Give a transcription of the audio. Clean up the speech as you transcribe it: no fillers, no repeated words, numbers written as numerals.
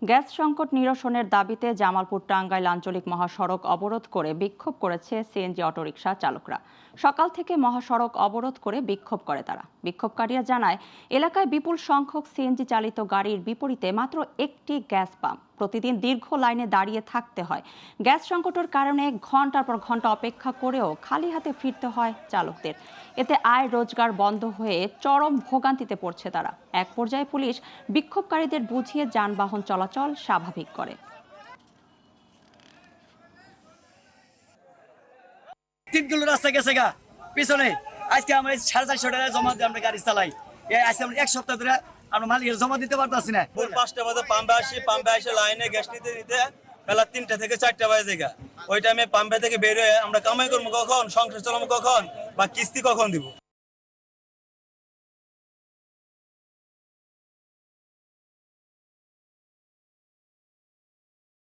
Gas সংকট নিরসনের দাবিতে জামালপুর টাঙ্গাইল আঞ্চলিক মহাসড়ক অবরোধ করে বিক্ষোভ করেছে সিএনজি অটোরিকশা চালকরা। সকাল থেকে মহাসড়ক অবরোধ করে বিক্ষোভ করে তারা। বিক্ষোভকারীরা জানায়, এলাকায় বিপুল সংখ্যক সিএনজি চালিত গাড়ির বিপরীতে মাত্র একটি গ্যাস পাম্প। প্রতিদিন দীর্ঘ লাইনে দাঁড়িয়ে থাকতে হয়। গ্যাস সংকটের কারণে ঘন্টার পর ঘন্টা অপেক্ষা করেও খালি হাতে ফিরতে হয় চালকদের। এতে আয় রোজগার বন্ধ হয়ে চরম ভোগান্তিতে পড়ছে তারা। এক পর্যায়ে পুলিশ বিক্ষোভকারীদের বুঝিয়ে যানবাহন চলাচল স্বাভাবিক করে। 3 কিলো রাস্তা গেছে গা পিছনে। আজকে আমরা 450 টাকা জমা দিয়ে আমরা গাড়ি চালাই। আজকে আমরা 1 সপ্তাহ ধরে আমরা মালিকের জমা দিতে পারতাছি না। ভোর 5টা বাজে পাম্পে আসে লাইনে গ্যাস নিতে বেলা 3টা থেকে 4টা বাজে গা। ওই টাইমে পাম্পে থেকে বের হয়ে আমরা কামাই করবো কখন, সংসার চালাবো কখন, বা কিস্তি কখন দিব।